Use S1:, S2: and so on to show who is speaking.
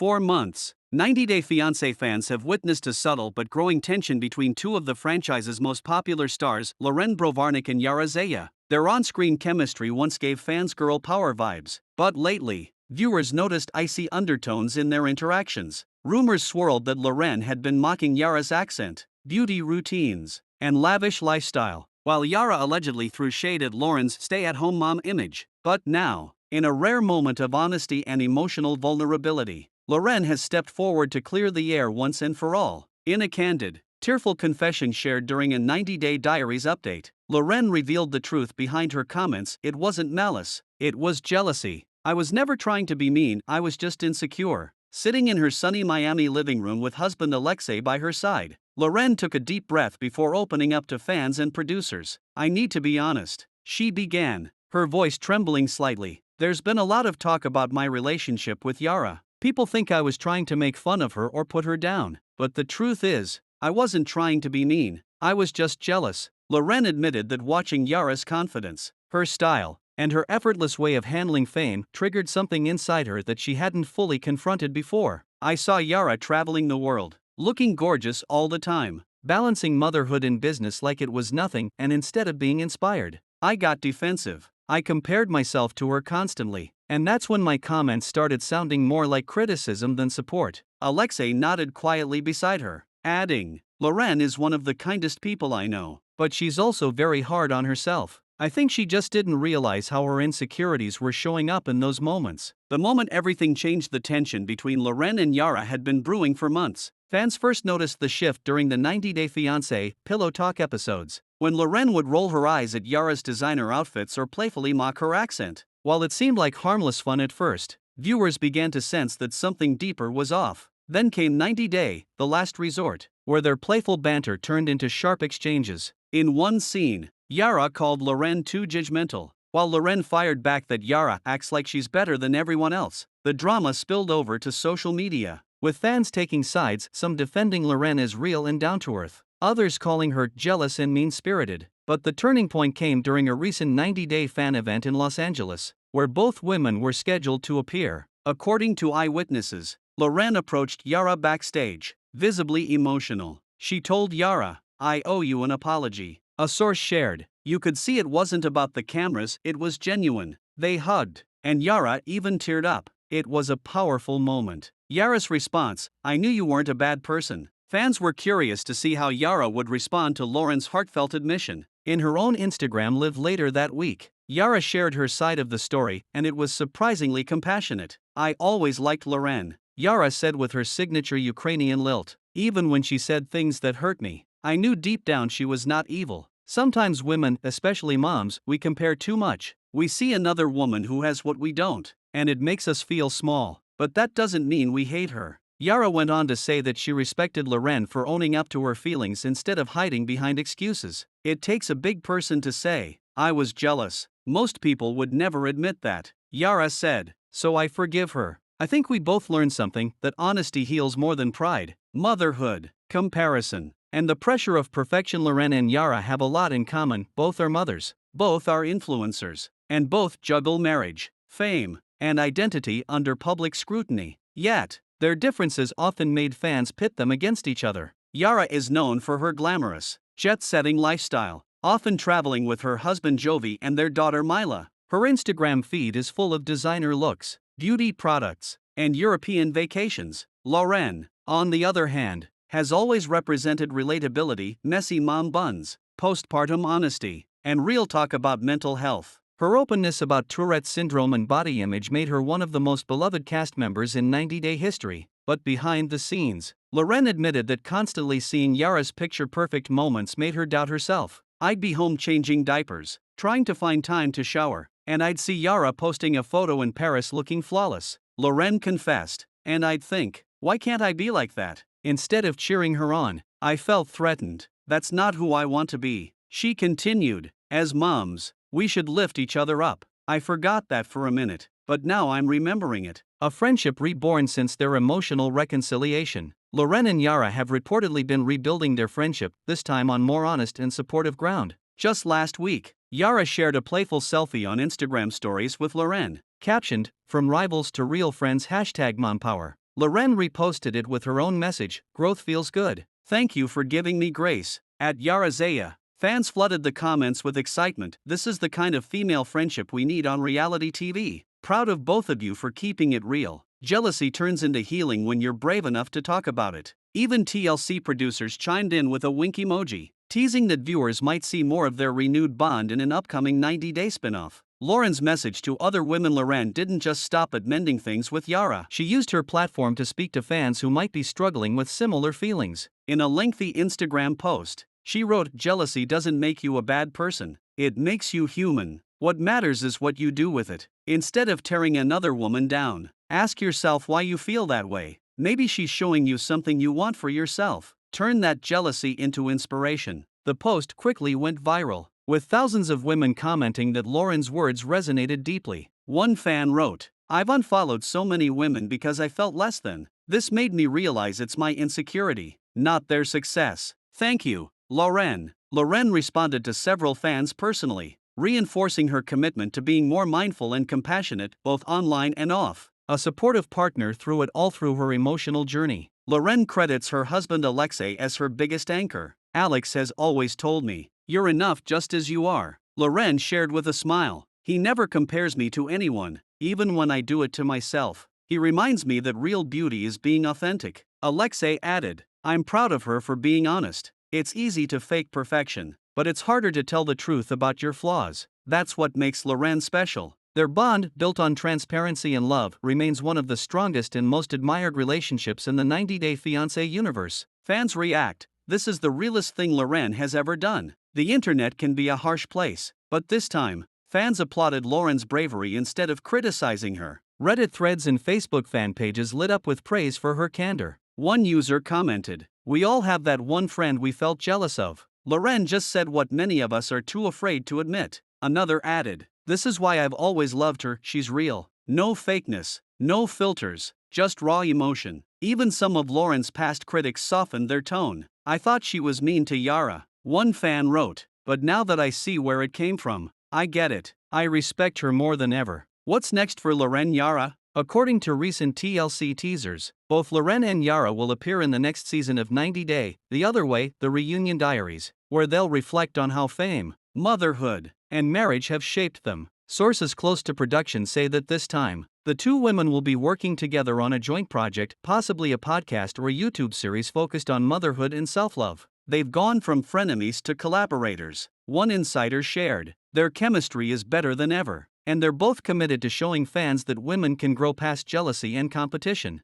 S1: 4 months. 90 Day Fiance fans have witnessed a subtle but growing tension between two of the franchise's most popular stars, Loren Brovarnik and Yara Zaya. Their on-screen chemistry once gave fans girl power vibes, but lately, viewers noticed icy undertones in their interactions. Rumors swirled that Loren had been mocking Yara's accent, beauty routines, and lavish lifestyle, while Yara allegedly threw shade at Loren's stay-at-home mom image. But now, in a rare moment of honesty and emotional vulnerability, Loren has stepped forward to clear the air once and for all. In a candid, tearful confession shared during a 90-Day Diaries update, Loren revealed the truth behind her comments. It wasn't malice, it was jealousy. I was never trying to be mean, I was just insecure. Sitting in her sunny Miami living room with husband Alexei by her side, Loren took a deep breath before opening up to fans and producers. I need to be honest, she began, her voice trembling slightly. There's been a lot of talk about my relationship with Yara. People think I was trying to make fun of her or put her down, but the truth is, I wasn't trying to be mean, I was just jealous. Loren admitted that watching Yara's confidence, her style, and her effortless way of handling fame triggered something inside her that she hadn't fully confronted before. I saw Yara traveling the world, looking gorgeous all the time, balancing motherhood and business like it was nothing, and instead of being inspired, I got defensive. I compared myself to her constantly, and that's when my comments started sounding more like criticism than support. Alexei nodded quietly beside her, adding, Loren is one of the kindest people I know, but she's also very hard on herself. I think she just didn't realize how her insecurities were showing up in those moments. The moment everything changed, the tension between Loren and Yara had been brewing for months. Fans first noticed the shift during the 90 Day Fiance Pillow Talk episodes, when Loren would roll her eyes at Yara's designer outfits or playfully mock her accent. While it seemed like harmless fun at first, viewers began to sense that something deeper was off. Then came 90 Day, The Last Resort, where their playful banter turned into sharp exchanges. In one scene, Yara called Loren too judgmental, while Loren fired back that Yara acts like she's better than everyone else. The drama spilled over to social media, with fans taking sides, some defending Loren as real and down-to-earth, others calling her jealous and mean-spirited. But the turning point came during a recent 90-day fan event in Los Angeles, where both women were scheduled to appear. According to eyewitnesses, Loren approached Yara backstage, visibly emotional. She told Yara, I owe you an apology. A source shared, you could see it wasn't about the cameras, it was genuine. They hugged, and Yara even teared up. It was a powerful moment. Yara's response, I knew you weren't a bad person. Fans were curious to see how Yara would respond to Loren's heartfelt admission. In her own Instagram Live later that week, Yara shared her side of the story, and it was surprisingly compassionate. I always liked Loren, Yara said with her signature Ukrainian lilt. Even when she said things that hurt me, I knew deep down she was not evil. Sometimes women, especially moms, we compare too much. We see another woman who has what we don't, and it makes us feel small. But that doesn't mean we hate her. Yara went on to say that she respected Loren for owning up to her feelings instead of hiding behind excuses. It takes a big person to say, I was jealous. Most people would never admit that, Yara said, so I forgive her. I think we both learned something, that honesty heals more than pride, motherhood, comparison, and the pressure of perfection. Loren and Yara have a lot in common. Both are mothers, both are influencers, and both juggle marriage, fame, and identity under public scrutiny. Yet, their differences often made fans pit them against each other. Yara is known for her glamorous, jet-setting lifestyle, often traveling with her husband Jovi and their daughter Mila. Her Instagram feed is full of designer looks, beauty products, and European vacations. Loren, on the other hand, has always represented relatability, messy mom buns, postpartum honesty, and real talk about mental health. Her openness about Tourette's syndrome and body image made her one of the most beloved cast members in 90-day history. But behind the scenes, Loren admitted that constantly seeing Yara's picture-perfect moments made her doubt herself. I'd be home changing diapers, trying to find time to shower, and I'd see Yara posting a photo in Paris looking flawless. Loren confessed, and I'd think, why can't I be like that? Instead of cheering her on, I felt threatened. That's not who I want to be. She continued, as moms, we should lift each other up. I forgot that for a minute, but now I'm remembering it. A friendship reborn since their emotional reconciliation. Loren and Yara have reportedly been rebuilding their friendship, this time on more honest and supportive ground. Just last week, Yara shared a playful selfie on Instagram stories with Loren, captioned, From Rivals to Real Friends #MomPower. Loren reposted it with her own message, "Growth feels good. Thank you for giving me grace." At Yara Zaya, fans flooded the comments with excitement. "This is the kind of female friendship we need on reality TV. Proud of both of you for keeping it real. Jealousy turns into healing when you're brave enough to talk about it." Even TLC producers chimed in with a wink emoji, teasing that viewers might see more of their renewed bond in an upcoming 90-day spin-off. Loren's message to other women: Loren didn't just stop at mending things with Yara. She used her platform to speak to fans who might be struggling with similar feelings. In a lengthy Instagram post, she wrote, "Jealousy doesn't make you a bad person. It makes you human. What matters is what you do with it. Instead of tearing another woman down, ask yourself why you feel that way. Maybe she's showing you something you want for yourself. Turn that jealousy into inspiration." The post quickly went viral, with thousands of women commenting that Loren's words resonated deeply. One fan wrote, "I've unfollowed so many women because I felt less than. This made me realize it's my insecurity, not their success. Thank you, Loren." Loren responded to several fans personally, reinforcing her commitment to being more mindful and compassionate, both online and off. A supportive partner through it all through her emotional journey. Loren credits her husband Alexei as her biggest anchor. "Alex has always told me, you're enough just as you are." Loren shared with a smile, "He never compares me to anyone, even when I do it to myself. He reminds me that real beauty is being authentic." Alexei added, "I'm proud of her for being honest. It's easy to fake perfection, but it's harder to tell the truth about your flaws. That's what makes Loren special." Their bond, built on transparency and love, remains one of the strongest and most admired relationships in the 90-Day Fiance universe. Fans react, "This is the realest thing Loren has ever done." The internet can be a harsh place, but this time, fans applauded Loren's bravery instead of criticizing her. Reddit threads and Facebook fan pages lit up with praise for her candor. One user commented, "We all have that one friend we felt jealous of. Loren just said what many of us are too afraid to admit." Another added, "This is why I've always loved her. She's real. No fakeness, no filters, just raw emotion." Even some of Loren's past critics softened their tone. "I thought she was mean to Yara." One fan wrote, "But now that I see where it came from, I get it. I respect her more than ever." What's next for Loren Yara? According to recent TLC teasers, both Loren and Yara will appear in the next season of 90 Day, The Other Way, The Reunion Diaries, where they'll reflect on how fame, motherhood, and marriage have shaped them. Sources close to production say that this time, the two women will be working together on a joint project, possibly a podcast or a YouTube series focused on motherhood and self-love. They've gone from frenemies to collaborators. One insider shared, "Their chemistry is better than ever, and they're both committed to showing fans that women can grow past jealousy and competition."